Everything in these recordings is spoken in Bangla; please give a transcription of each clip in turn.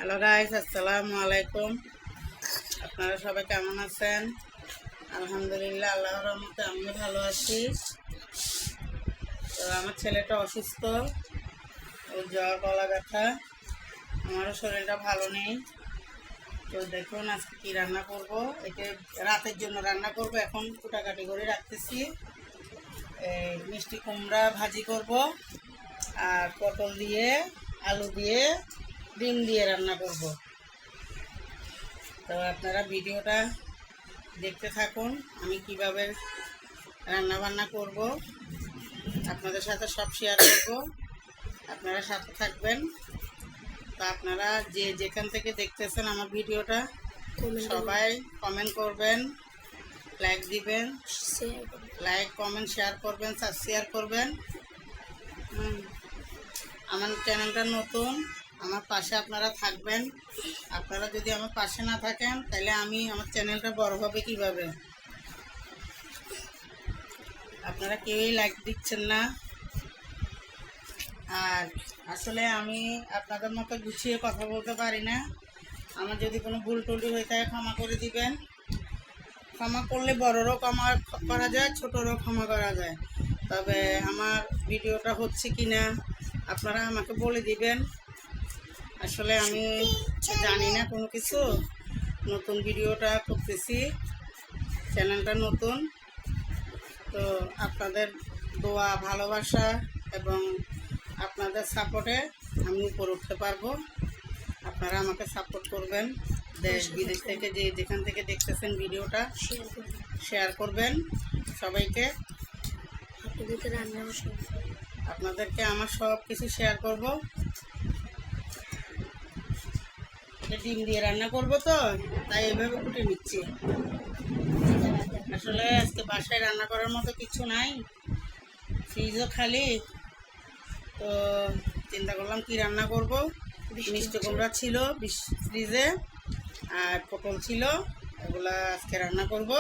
হ্যালো গাইস, আসসালামু আলাইকুম। আপনারা সবাই কেমন আছেন? আলহামদুলিল্লাহ, আল্লাহর রহমতে আমিও ভালো আছি। তো আমার ছেলেটা অসুস্থ, ওর জ্বর, গলা ব্যথা, আমারও শরীরটা ভালো নেই। তো দেখুন আজকে কি রান্না করব। একে রাতের জন্য রান্না করব। এখন কুটাকাটি করে রাখতেছি। মিষ্টি কুমড়া ভাজি করব, আর পটল দিয়ে, আলু দিয়ে, ডিম দিয়ে রান্না করব। তো আপনারা ভিডিওটা দেখতে থাকুন, আমি কিভাবে রান্না বান্না করব আপনাদের সাথে সব শেয়ার করব। আপনারা সাথে থাকবেন। তো আপনারা যে যেখান থেকে দেখতেছেন আমার ভিডিওটা, সবাই কমেন্ট করবেন, লাইক দিবেন, লাইক কমেন্ট শেয়ার করবেন, সাবস্ক্রাইব করবেন। আমার চ্যানেলটা নতুন, আমার পাশে আপনারা থাকবেন। আপনারা যদি আমার পাশে না থাকেন তাহলে আমার চ্যানেলটা বড় হবে কিভাবে? আপনারা কেউই লাইক দিচ্ছেন না। আর আসলে আমি আপনাদের মতো গুছিয়ে কথা বলতে পারি না। আমার যদি কোনো ভুল টুটি হয়ে থাকে ক্ষমা করে দিবেন। ক্ষমা করলে বড়রও ক্ষমা করা যায়, ছোটরও ক্ষমা করা যায়। তবে আমার ভিডিওটা হচ্ছে কি না আপনারা আমাকে বলে দিবেন। আসলে আমি জানি না কোনো কিছু, নতুন ভিডিওটা করতেছি, চ্যানেলটা নতুন। তো আপনাদের দোয়া, ভালোবাসা এবং আপনাদের সাপোর্টে আমি উপরে উঠতে পারবো। আপনারা আমাকে সাপোর্ট করবেন। দেশ বিদেশ থেকে যেখান থেকে দেখতেছেন ভিডিওটা শেয়ার করবেন সবাইকে। আপনাদেরকে আমার সব কিছু শেয়ার করব। ডিম দিয়ে রান্না করব, তো তাই এভাবে কুটে নিচ্ছি। আসলে আজকে বাসায় রান্না করার মতো কিছু নাই, ফ্রিজও খালি। তো চিন্তা করলাম কি রান্না করব। মিষ্টি কুমড়া ছিল ফ্রিজে, আর পটল ছিল, এগুলা আজকে রান্না করব।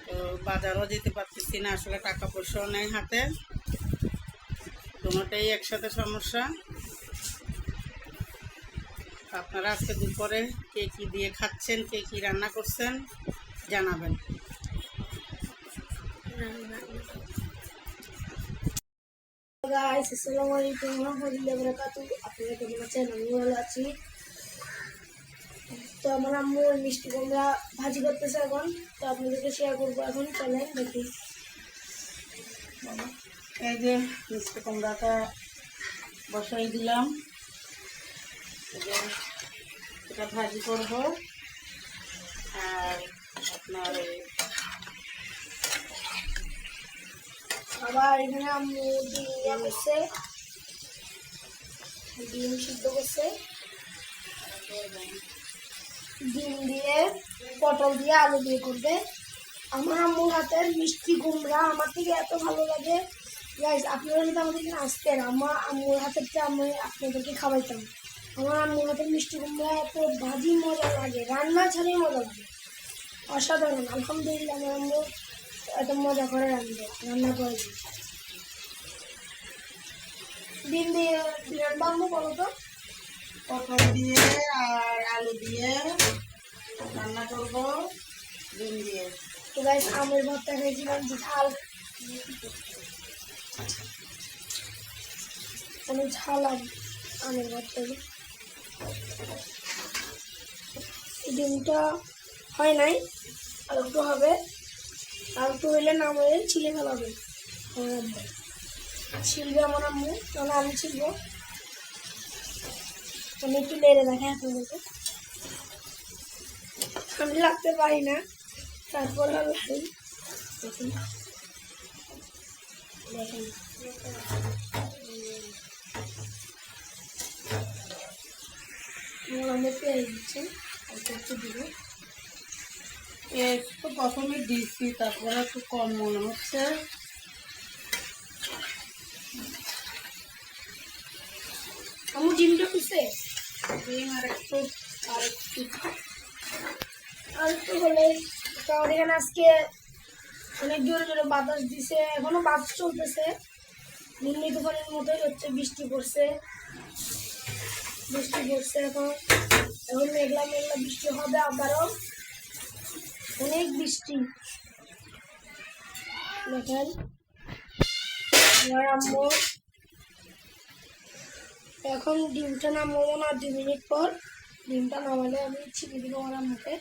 তো বাজারও যেতে পারতেছি না, আসলে টাকা পয়সাও নেই হাতে, দুটোটাই একসাথে সমস্যা। আপনারা আজকে দুপুরে কে কী দিয়ে খাচ্ছেন, কে কী রান্না করছেন জানাবেন। আসসালামু আলাইকুম ওয়া রাহমাতুল্লাহি ওয়া বারাকাতুহু। আপনারা কেমন আছেন? আমি ভালো আছি। তো আমার আম্মু মিষ্টি কুমড়া ভাজি করতেছে এখন, তো আপনাদেরকে শেয়ার করবো। এখন চলেন দেখি। এই যে মিষ্টি কুমড়াটা বসাই দিলাম, এটা ভাজি করব। আর আপনার আবার এখানে আম্মু ডিম করছে, ডিম সিদ্ধ করছে, ডিম দিয়ে, পটল দিয়ে, আলু দিয়ে করবে। আমার আম্মুর হাতের মিষ্টি কুমড়া আমার থেকে এত ভালো লাগে। গাইস, আপনারা যদি আমাদের এখানে আসতেন, আমার আম্মুর হাতেরটা আমি আপনাদেরকে খাওয়াইতাম। আমার আম্মুর হাতের মিষ্টি কুমড়া এত ভাজি মজা লাগে, রান্না ছাড়াই মজা লাগে, অসাধারণ। আলহামদুলিল্লাহ, আমার আম্মু এত মজা করে রান্না করে। ডিম দিয়ে ডিমের বাম্বু বলো তো। পটল দিয়ে আর আলু দিয়ে রান্না করব, ডিম দিয়ে। তো গাইস, আমের ভর্তা খেয়েছিলাম, ঝাল, অনেক ঝাল আমের ভর্তা। ডিমটা হয় নাই, আর একটু হবে, আর একটু হইলে নামে ছিলে ফেলাবে। ছিলবে আমার আম্মু, তাহলে আমি ছিলবো। আমি একটু লেড়ে দেখে আপনাদেরকে। আমি রাখতে পারি না, তারপর আর দেখেন দেখেন আমার আম্মু পেয়ে দিচ্ছে, একটু দিব। তো প্রথমে দিচ্ছি, তারপরে একটু কম মনে হচ্ছে। আম্মু ডিমটা পিছে ডিম আর একটু আর একটু হলে। কারণ এখানে আজকে অনেক জোরে জোরে বাতাস দিছে, এখনো বাতাস চলতেছে। নিম্নি তুফানের মতোই হচ্ছে, বৃষ্টি পড়ছে এখন এখন মেঘলা মেঘলা বৃষ্টি হবে আবারও, অনেক বৃষ্টি। দেখেন আমার আম্মু এখন ডিমটা নামাবো না, 2 মিনিট পর ডিমটা নামালে আমি ছিপে দিব আমার আম্মুকে।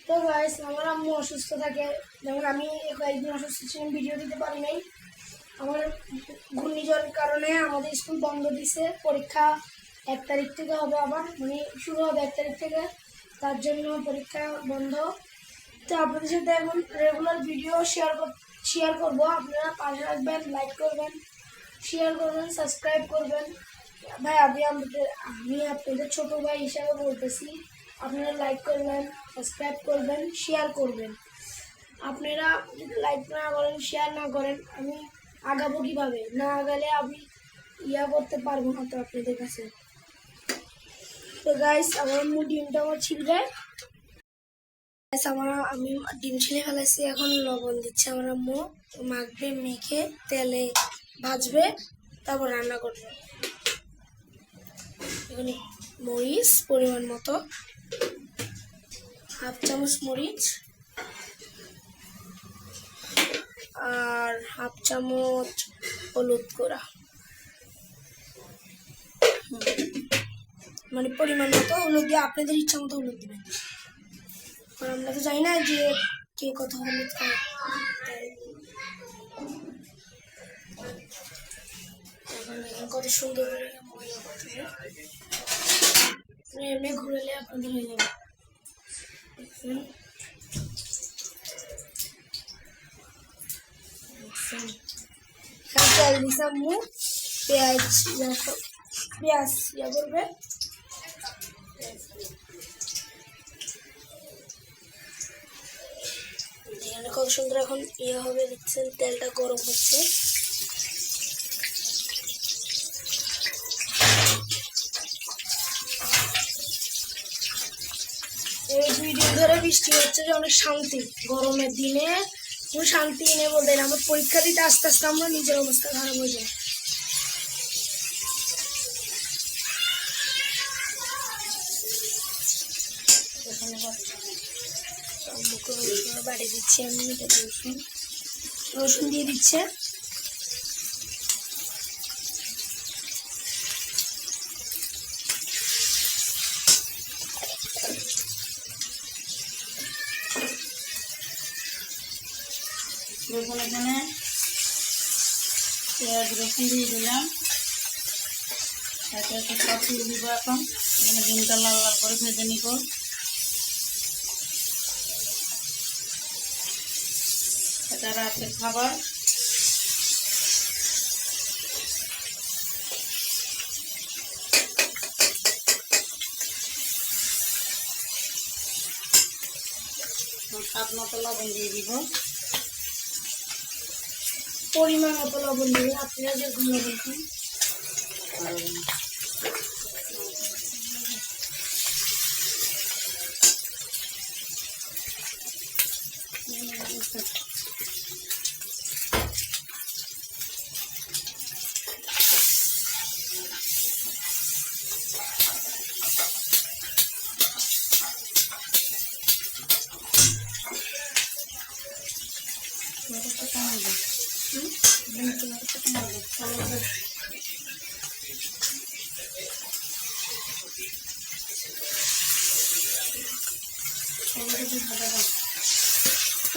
তো গাইস আমার আম্মু অসুস্থ থাকে, যেমন আমি কয়েকদিন অসুস্থ ছিলাম, ভিডিও দিতে পারি নাই। আমার ঘূর্ণিঝড়ের কারণে আমাদের স্কুল বন্ধ দিছে, পরীক্ষা 1 তারিখ থেকে হবে, আবার মানে শুরু হবে 1 তারিখ থেকে, তার জন্য পরীক্ষা বন্ধ। তো আপনাদের সাথে এখন রেগুলার ভিডিও শেয়ার করবো, আপনারা পাশে রাখবেন, লাইক করবেন, শেয়ার করবেন, সাবস্ক্রাইব করবেন। ভাই আমি আপনাদের ছোট ভাই হিসাবে বলতেছি, আপনারা লাইক করবেন, সাবস্ক্রাইব করবেন, শেয়ার করবেন। আপনারা যদি লাইক না করেন, শেয়ার না করেন, আমি আগাবো কীভাবে? না আগালে আমি করতে পারবো না তো আপনাদের কাছে। তো গাইস আমার ডিমটা আমার ছিলবে, আমি ডিম ছিলে ফেলেছি, এখন লবণ দিচ্ছে আমার আম্মু, মাখবে, মেখে তেলে ভাজবে, তারপর রান্না করবে। এখানে মরিচ পরিমাণ মতো, 1/2 চামচ মরিচ আর 1/2 চামচ হলুদ গুঁড়া, মানে পরিমাণ মতো হলুদ দিয়ে আপনাদের ইচ্ছা মতো হলুদ দেবেন, কারণ আমরা তো জানি না যে কে কত হলুদ খায়। কত সুন্দর এমনি ঘুরালে আপনাদের হয়ে যাবে। তেল দিছে আম্মু, পেঁয়াজ করবে, কত সুন্দর এখন হবে, দেখছেন তেলটা গরম হচ্ছে। এই 2 দিন ধরে বৃষ্টি হচ্ছে, যে অনেক শান্তি, গরমের দিনে কোনো শান্তি নেই বলতে। আমার পরীক্ষা দিতে আস্তে আস্তে আমরা নিজের অবস্থা খারাপ হয়ে যায়। বাড়ি দিচ্ছি আমি, রসুন দিয়ে দিচ্ছে, দেখুন এখানে পেঁয়াজ রসুন দিয়ে দিলাম, একে একে সব দিয়ে দিব। এখন এখানে ডিমটা লাল লাল করে ভেজে নিব। এটা রাতের খাবার। স্বাদ মতো লবণ দিয়ে দিব, পরিমাণ মতো লবণ দিবেন, আপনারা যেরকম লবণ খান।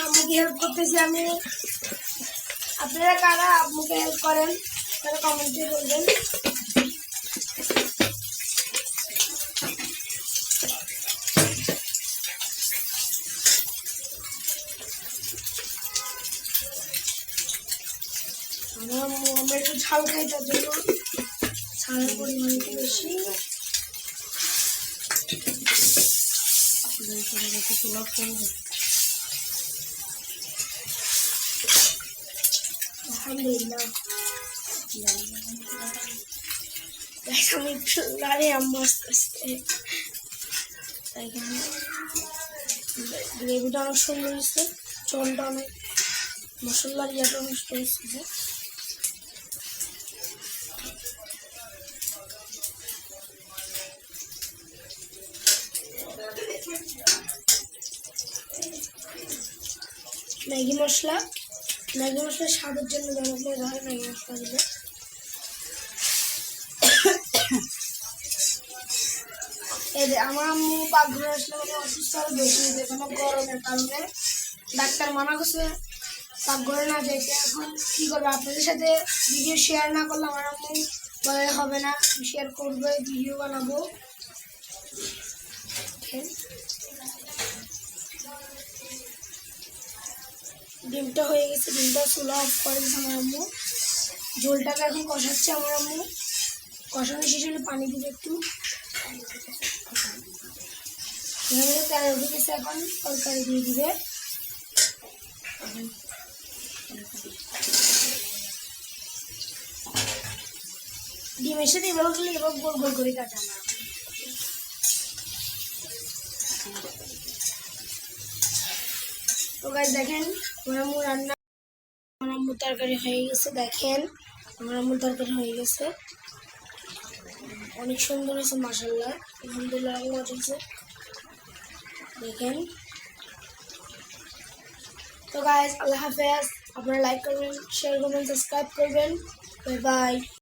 আম্মুকে হেল্প করতেছি আমি, আপনারা কারা আম্মুকে হেল্প করেন তারা কমেন্টে বলবেন। আমরা একটু ঝাল খাই, তার জন্য ঝালের পরিমাণ একটু বেশি। আলহামদুলিল্লাহ আমি একটু লাড়ে আম্মু আস্তে আস্তে। গ্রেভিটা অনেক সুন্দর হয়েছে, ঝোলটা অনেক মশলার ইয়াটা নষ্ট হচ্ছে। ম্যাগি মশলা স্বাদের জন্য ব্যবহার করা হয় ম্যাগি মশলা দিলে। এই যে আমার আম্মু পাকঘরে আসলে মানে অসুস্থ আরো বেশি হয়ে যায় কোনো গরমের কারণে, ডাক্তার মানা করছে পাকঘরে না যেতে। এখন কি করবো, আপনাদের সাথে ভিডিও শেয়ার না করলে আমার আম্মু বলে হবে না, শেয়ার করবে, ভিডিও বানাবো। ডিমটা হয়ে গেছে, ডিমটা চুলা অফ করে দিয়েছে আমার আম্মু। ঝোলটাকে এখন কষাচ্ছে আমার আম্মু। কষানো শেষ হলে পানি দিবে একটু। এখানে তেল উঠে গেছে, এখন তরকারি দিয়ে দিবে। ডিমের সাথে এভাবে গেলে এবার গোল গোল করে কাটা না। তো গাইস দেখেন আমার আম্মু রান্না, আমার আম্মুর তরকারি হয়ে গেছে। দেখেন আমার আম্মুর তরকারি হয়ে গেছে, অনেক সুন্দর হয়েছে মাশাআল্লাহ, আলহামদুলিল্লাহ মজা হয়েছে। দেখেন তো গাইস আল্লাহ হাফেজ। আপনারা লাইক করবেন, শেয়ার করবেন, সাবস্ক্রাইব করবেন। Bye bye.